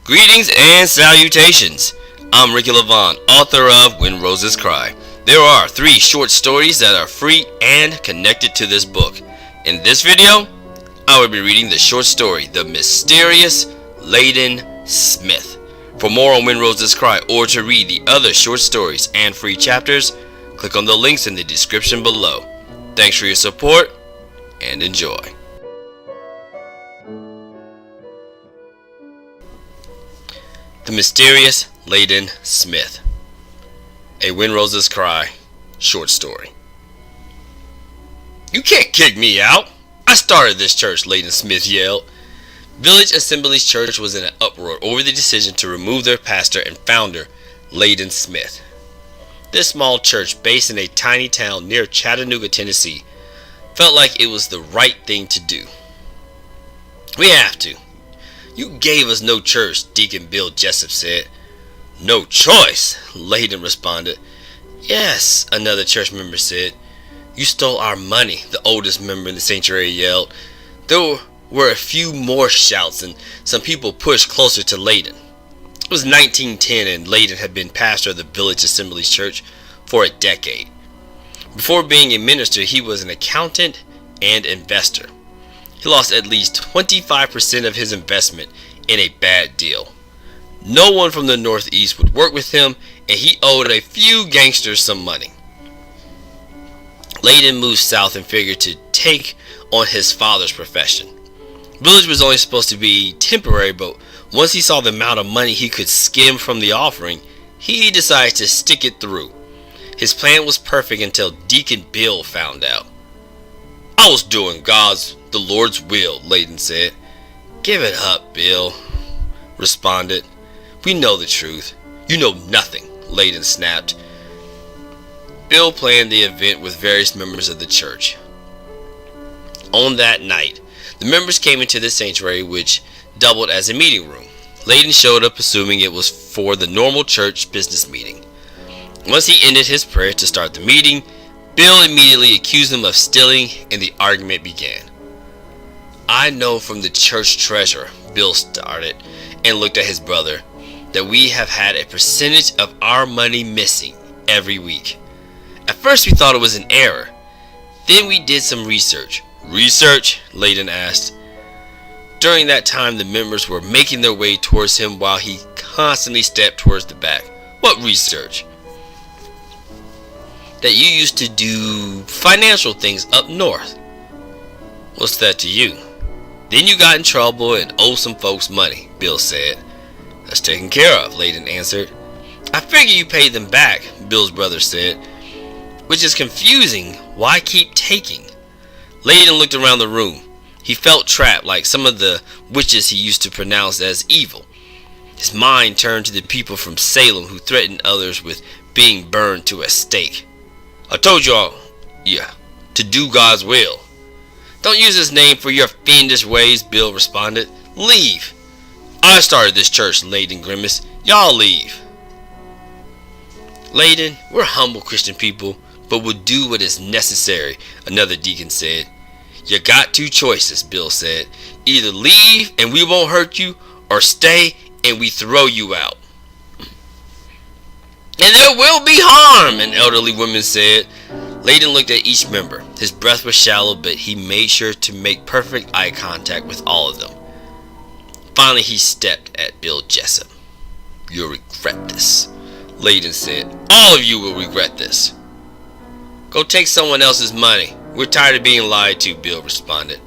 Greetings and salutations. I'm Ricky Levon, author of When Roses Cry. There are 3 short stories that are free and connected to this book. In this video, I will be reading the short story, The Mysterious Ladon Smythe. For more on When Roses Cry or to read the other short stories and free chapters, click on the links in the description below. Thanks for your support and enjoy. The Mysterious Ladon Smythe, a When Roses Cry short story. "You can't kick me out. I started this church," Ladon Smythe yelled. Village Assembly's church was in an uproar over the decision to remove their pastor and founder, Ladon Smythe. This small church, based in a tiny town near Chattanooga, Tennessee, felt like it was the right thing to do. "We have to. You gave us no church," Deacon Bill Jessup said. "No choice," Ladon responded. "Yes," another church member said. "You stole our money," the oldest member in the sanctuary yelled. There were a few more shouts and some people pushed closer to Ladon. It was 1910 and Ladon had been pastor of the Village Assembly's church for a decade. Before being a minister, he was an accountant and investor. He lost at least 25% of his investment in a bad deal. No one from the Northeast would work with him, and he owed a few gangsters some money. Ladon moved south and figured to take on his father's profession. Village was only supposed to be temporary, but once he saw the amount of money he could skim from the offering, he decided to stick it through. His plan was perfect until Deacon Bill found out. "I was doing the Lord's will," Ladon said. "Give it up," Bill responded. "We know the truth." "You know nothing," Ladon snapped. Bill planned the event with various members of the church. On that night, the members came into the sanctuary, which doubled as a meeting room. Ladon showed up assuming it was for the normal church business meeting. Once he ended his prayer to start the meeting, Bill immediately accused him of stealing, and the argument began. "I know from the church treasurer," Bill started, and looked at his brother, "that we have had a percentage of our money missing every week. At first we thought it was an error. Then we did some research." "Research?" Ladon asked. During that time, the members were making their way towards him while he constantly stepped towards the back. "What research?" "That you used to do financial things up north." "What's that to you?" "Then you got in trouble and owed some folks money," Bill said. "That's taken care of," Ladon answered. "I figure you paid them back," Bill's brother said. "Which is confusing. Why keep taking?" Ladon looked around the room. He felt trapped, like some of the witches he used to pronounce as evil. His mind turned to the people from Salem who threatened others with being burned to a stake. "I told y'all, to do God's will." "Don't use his name for your fiendish ways," Bill responded. "Leave." "I started this church," Ladon grimaced. "Y'all leave." "Ladon, we're humble Christian people, but we'll do what is necessary," another deacon said. "You got 2 choices," Bill said. "Either leave and we won't hurt you, or stay and we throw you out." "And there will be harm," an elderly woman said. Ladon looked at each member. His breath was shallow, but he made sure to make perfect eye contact with all of them. Finally, he stepped at Bill Jessup. "You'll regret this," Ladon said. "All of you will regret this." "Go take someone else's money. We're tired of being lied to," Bill responded.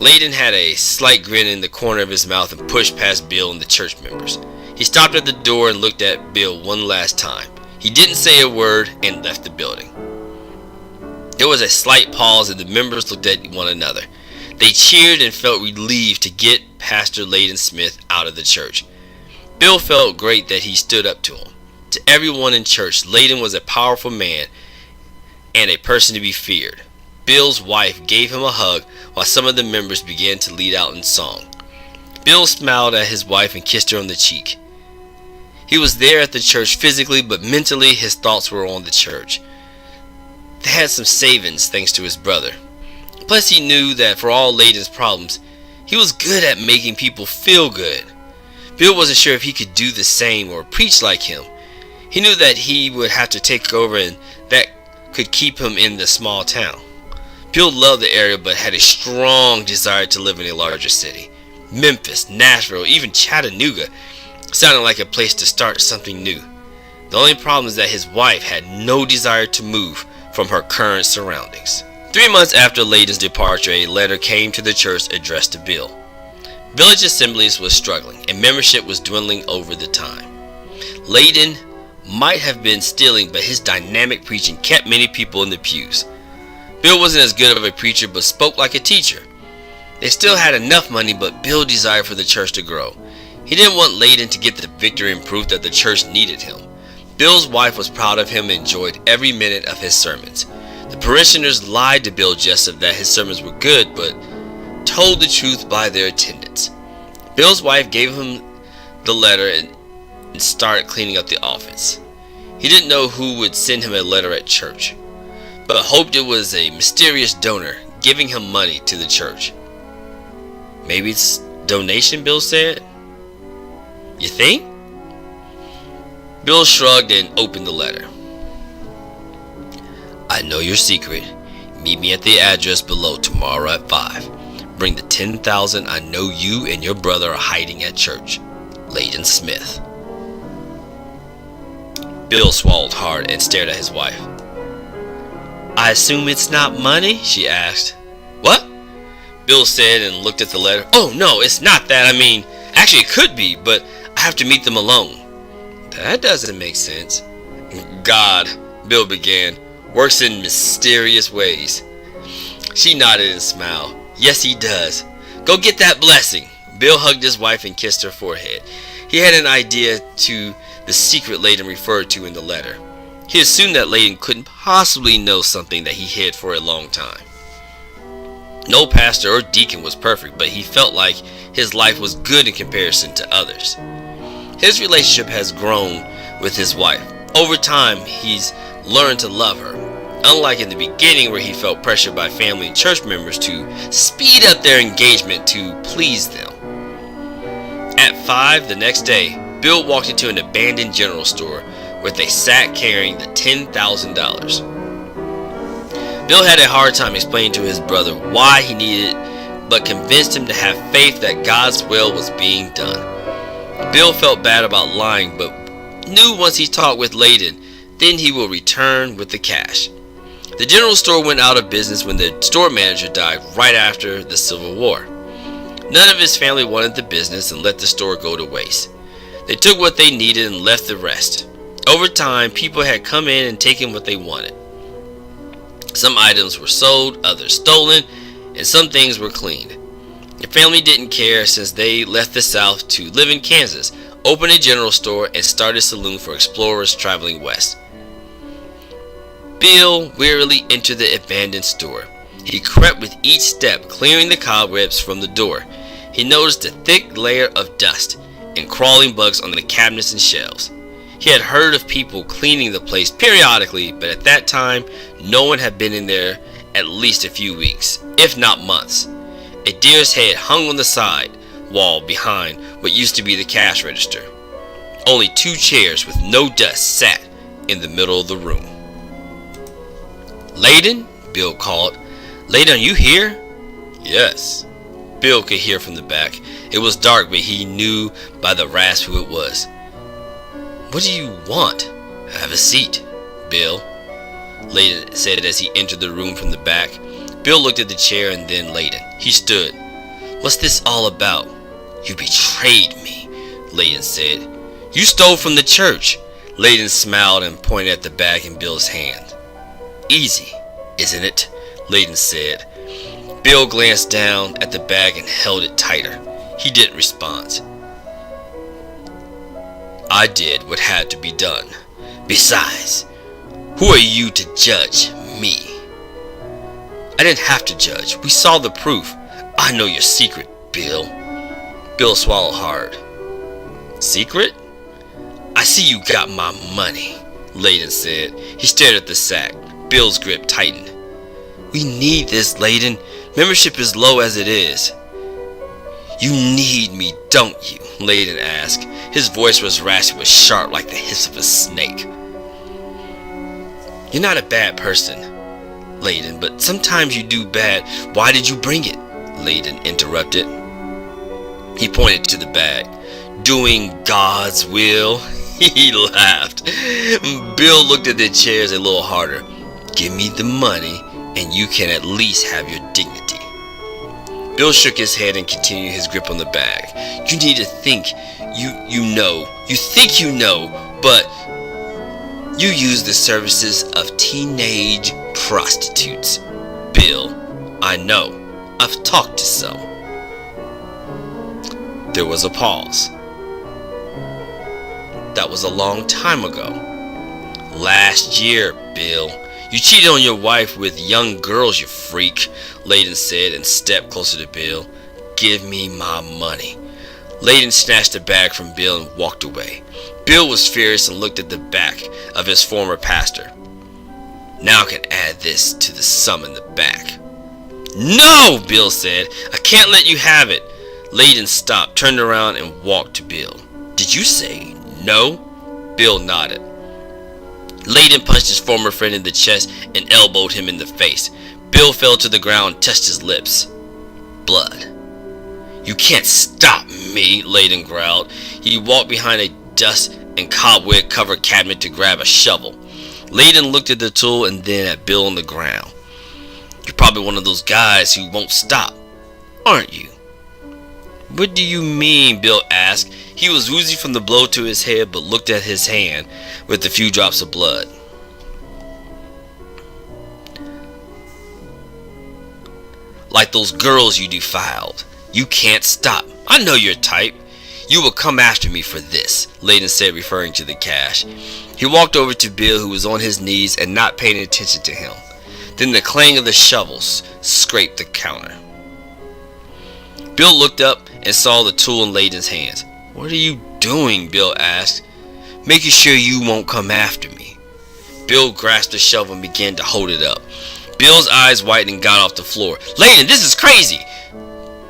Ladon had a slight grin in the corner of his mouth and pushed past Bill and the church members. He stopped at the door and looked at Bill one last time. He didn't say a word and left the building. There was a slight pause and the members looked at one another. They cheered and felt relieved to get Pastor Ladon Smythe out of the church. Bill felt great that he stood up to him. To everyone in church, Ladon was a powerful man and a person to be feared. Bill's wife gave him a hug while some of the members began to lead out in song. Bill smiled at his wife and kissed her on the cheek. He was there at the church physically, but mentally his thoughts were on the church. They had some savings thanks to his brother. Plus he knew that for all Ladon's problems, he was good at making people feel good. Bill wasn't sure if he could do the same or preach like him. He knew that he would have to take over, and that could keep him in the small town. Bill loved the area but had a strong desire to live in a larger city. Memphis, Nashville, even Chattanooga sounded like a place to start something new. The only problem is that his wife had no desire to move from her current surroundings. 3 months after Ladon's departure, a letter came to the church addressed to Bill. Village Assemblies was struggling, and membership was dwindling over the time. Ladon might have been stealing, but his dynamic preaching kept many people in the pews. Bill wasn't as good of a preacher, but spoke like a teacher. They still had enough money, but Bill desired for the church to grow. He didn't want Ladon to get the victory and proof that the church needed him. Bill's wife was proud of him and enjoyed every minute of his sermons. The parishioners lied to Bill Jessup that his sermons were good, but told the truth by their attendance. Bill's wife gave him the letter and started cleaning up the office. He didn't know who would send him a letter at church, but hoped it was a mysterious donor giving him money to the church. Maybe it's donation, Bill said. You think? Bill shrugged and opened the letter. I know your secret. Meet me at the address below tomorrow at 5. Bring the $10,000 I know you and your brother are hiding at church. Ladon Smythe. Bill swallowed hard and stared at his wife. I assume it's not money? She asked. What? Bill said and looked at the letter. Oh no, it's not that. I mean, actually it could be, but I have to meet them alone. That doesn't make sense. God, Bill began, works in mysterious ways. She nodded and smiled. Yes, he does. Go get that blessing. Bill hugged his wife and kissed her forehead. He had an idea to the secret Ladon referred to in the letter. He assumed that Ladon couldn't possibly know something that he hid for a long time. No pastor or deacon was perfect, but he felt like his life was good in comparison to others. His relationship has grown with his wife. Over time, he's learned to love her. Unlike in the beginning where he felt pressured by family and church members to speed up their engagement to please them. At 5 the next day, Bill walked into an abandoned general store with a sack carrying the $10,000. Bill had a hard time explaining to his brother why he needed it, but convinced him to have faith that God's will was being done. Bill felt bad about lying, but knew once he talked with Ladon, then he will return with the cash. The general store went out of business when the store manager died right after the Civil War. None of his family wanted the business and let the store go to waste. They took what they needed and left the rest. Over time, people had come in and taken what they wanted. Some items were sold, others stolen, and some things were cleaned. The family didn't care since they left the South to live in Kansas, opened a general store, and started a saloon for explorers traveling west. Bill wearily entered the abandoned store. He crept with each step, clearing the cobwebs from the door. He noticed a thick layer of dust and crawling bugs on the cabinets and shelves. He had heard of people cleaning the place periodically, but at that time, no one had been in there at least a few weeks, if not months. A deer's head hung on the side wall behind what used to be the cash register. Only 2 chairs with no dust sat in the middle of the room. Ladon? Bill called. Ladon, you here? Yes. Bill could hear from the back. It was dark, but he knew by the rasp who it was. What do you want? Have a seat, Bill, Ladon said as he entered the room from the back. Bill looked at the chair and then Ladon. He stood. What's this all about? You betrayed me, Ladon said. You stole from the church. Ladon smiled and pointed at the bag in Bill's hand. Easy, isn't it? Ladon said. Bill glanced down at the bag and held it tighter. He didn't respond. I did what had to be done. Besides, who are you to judge me? I didn't have to judge. We saw the proof. I know your secret, Bill. Bill swallowed hard. Secret? I see you got my money, Ladon said. He stared at the sack. Bill's grip tightened. We need this, Ladon. Membership is low as it is. "You need me, don't you?" Ladon asked. His voice was raspy but sharp like the hiss of a snake. "You're not a bad person, Ladon, but sometimes you do bad." "Why did you bring it?" Ladon interrupted. He pointed to the bag. "Doing God's will." He laughed. Bill looked at the chairs a little harder. "Give me the money and you can at least have your dignity." Bill shook his head and continued his grip on the bag. "You need to think you think you know, but you use the services of teenage prostitutes." "Bill, I know. I've talked to some." There was a pause. "That was a long time ago." "Last year, Bill. You cheated on your wife with young girls, you freak," Ladon said and stepped closer to Bill. "Give me my money." Ladon snatched the bag from Bill and walked away. Bill was furious and looked at the back of his former pastor. "Now I can add this to the sum in the back." "No," Bill said. "I can't let you have it." Ladon stopped, turned around, and walked to Bill. "Did you say no?" Bill nodded. Ladon punched his former friend in the chest and elbowed him in the face. Bill fell to the ground and touched his lips. Blood. "You can't stop me," Ladon growled. He walked behind a dust and cobweb covered cabinet to grab a shovel. Ladon looked at the tool and then at Bill on the ground. "You're probably one of those guys who won't stop, aren't you?" "What do you mean?" Bill asked. He was woozy from the blow to his head, but looked at his hand with a few drops of blood. "Like those girls you defiled. You can't stop. I know your type. You will come after me for this," Ladon said, referring to the cash. He walked over to Bill, who was on his knees and not paying attention to him. Then the clang of the shovels scraped the counter. Bill looked up and saw the tool in Ladon's hands. "What are you doing?" Bill asked. "Making sure you won't come after me." Bill grasped the shovel and began to hold it up. Bill's eyes widened and got off the floor. "Ladon, this is crazy!"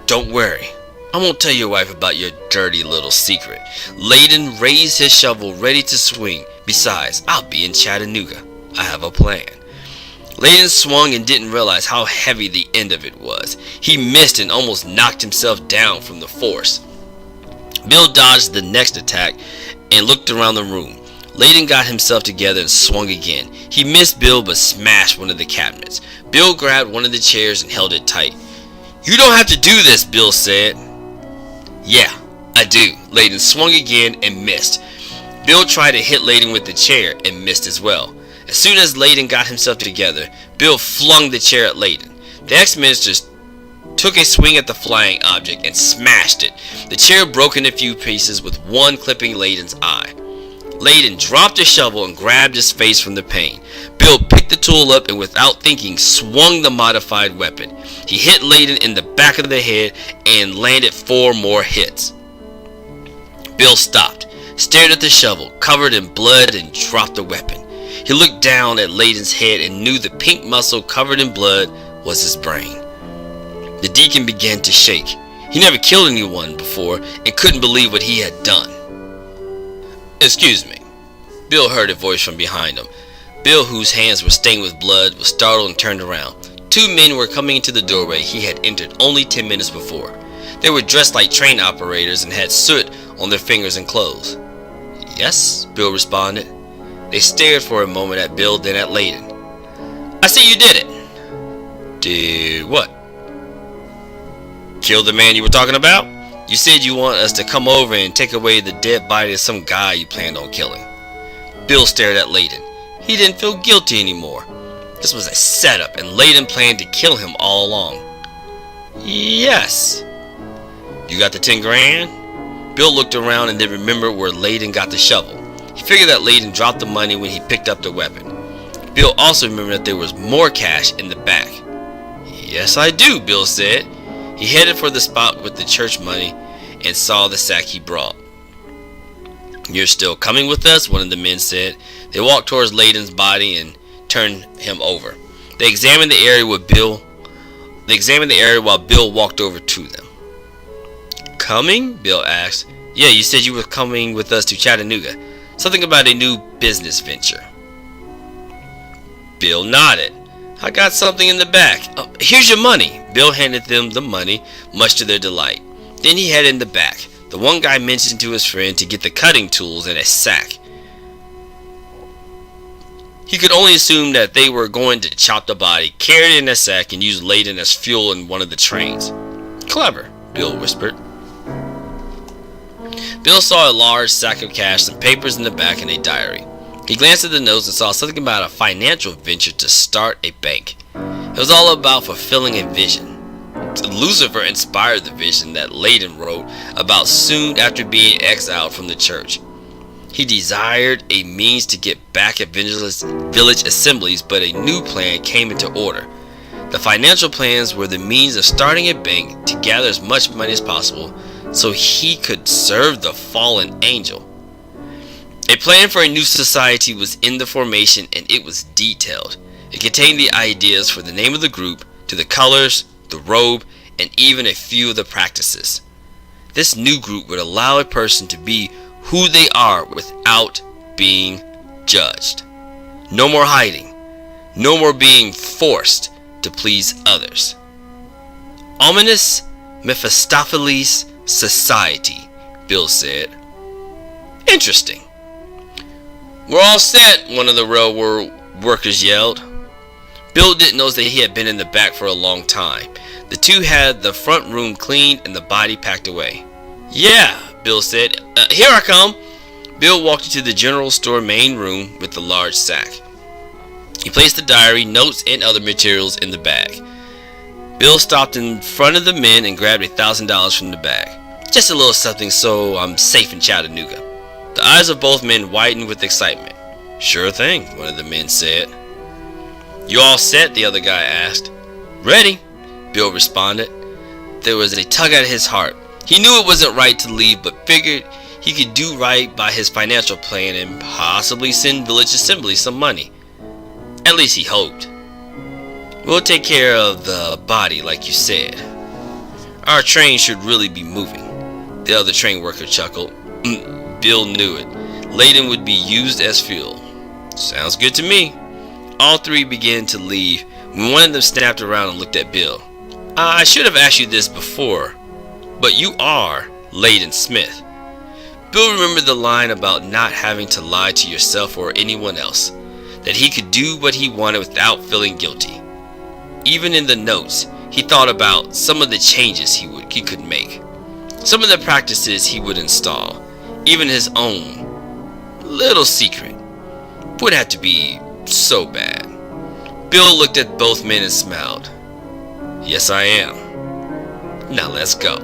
"Don't worry. I won't tell your wife about your dirty little secret." Ladon raised his shovel, ready to swing. "Besides, I'll be in Chattanooga. I have a plan." Ladon swung and didn't realize how heavy the end of it was. He missed and almost knocked himself down from the force. Bill dodged the next attack and looked around the room. Ladon got himself together and swung again. He missed Bill but smashed one of the cabinets. Bill grabbed one of the chairs and held it tight. "You don't have to do this," Bill said. "Yeah, I do." Ladon swung again and missed. Bill tried to hit Ladon with the chair and missed as well. As soon as Ladon got himself together, Bill flung the chair at Ladon. The ex-minister took a swing at the flying object and smashed it. The chair broke in a few pieces with one clipping Ladon's eye. Ladon dropped the shovel and grabbed his face from the pain. Bill picked the tool up and without thinking swung the modified weapon. He hit Ladon in the back of the head and landed 4 more hits. Bill stopped, stared at the shovel, covered in blood, and dropped the weapon. He looked down at Ladon's head and knew the pink muscle covered in blood was his brain. The deacon began to shake. He never killed anyone before and couldn't believe what he had done. "Excuse me." Bill heard a voice from behind him. Bill, whose hands were stained with blood, was startled and turned around. 2 men were coming into the doorway he had entered only 10 minutes before. They were dressed like train operators and had soot on their fingers and clothes. "Yes," Bill responded. They stared for a moment at Bill, then at Ladon. "I see you did it." "Did what?" "Kill the man you were talking about? You said you want us to come over and take away the dead body of some guy you planned on killing." Bill stared at Ladon. He didn't feel guilty anymore. This was a setup, and Ladon planned to kill him all along. "Yes." "You got the 10 grand? Bill looked around and then remembered where Ladon got the shovel. He figured that Ladon dropped the money when he picked up the weapon. Bill also remembered that there was more cash in the back. "Yes, I do," Bill said. He headed for the spot with the church money and saw the sack he brought. "You're still coming with us?" one of the men said. They walked towards Ladon's body and turned him over. They examined the area while Bill walked over to them. coming?" Bill asked. "Yeah, you said you were coming with us to Chattanooga. Something about a new business venture." Bill nodded. "I got something in the back. Here's your money." Bill handed them the money, much to their delight. Then he headed in the back. The one guy mentioned to his friend to get the cutting tools in a sack. He could only assume that they were going to chop the body, carry it in a sack, and use Ladon as fuel in one of the trains. "Clever," Bill whispered. Bill saw a large sack of cash, some papers in the back, and a diary. He glanced at the notes and saw something about a financial venture to start a bank. It was all about fulfilling a vision. Lucifer inspired the vision that Ladon wrote about soon after being exiled from the church. He desired a means to get back at village assemblies, but a new plan came into order. The financial plans were the means of starting a bank to gather as much money as possible so he could serve the fallen angel. A plan for a new society was in the formation, and it was detailed. It contained the ideas for the name of the group, to the colors, the robe, and even a few of the practices. This new group would allow a person to be who they are without being judged. No more hiding. No more being forced to please others. Ominous Mephistopheles Society, Bill said. "Interesting." "We're all set," one of the railroad workers yelled. Bill didn't know that he had been in the back for a long time. The two had the front room cleaned and the body packed away. "Yeah," Bill said. "Here I come." Bill walked into the general store main room with the large sack. He placed the diary, notes, and other materials in the bag. Bill stopped in front of the men and grabbed $1,000 from the bag. "Just a little something so I'm safe in Chattanooga." The eyes of both men widened with excitement. "Sure thing," one of the men said. "You all set?" the other guy asked. "Ready," Bill responded. There was a tug at his heart. He knew it wasn't right to leave, but figured he could do right by his financial plan and possibly send village assembly some money. At least he hoped. "We'll take care of the body like you said. Our train should really be moving." The other train worker chuckled. Bill knew it. Ladon would be used as fuel. "Sounds good to me." All three began to leave when one of them snapped around and looked at Bill. "I should have asked you this before, but you are Ladon Smythe." Bill remembered the line about not having to lie to yourself or anyone else, that he could do what he wanted without feeling guilty. Even in the notes, he thought about some of the changes he could make, some of the practices he would install. Even his own little secret would have to be so bad. Bill looked at both men and smiled. "Yes, I am. Now let's go."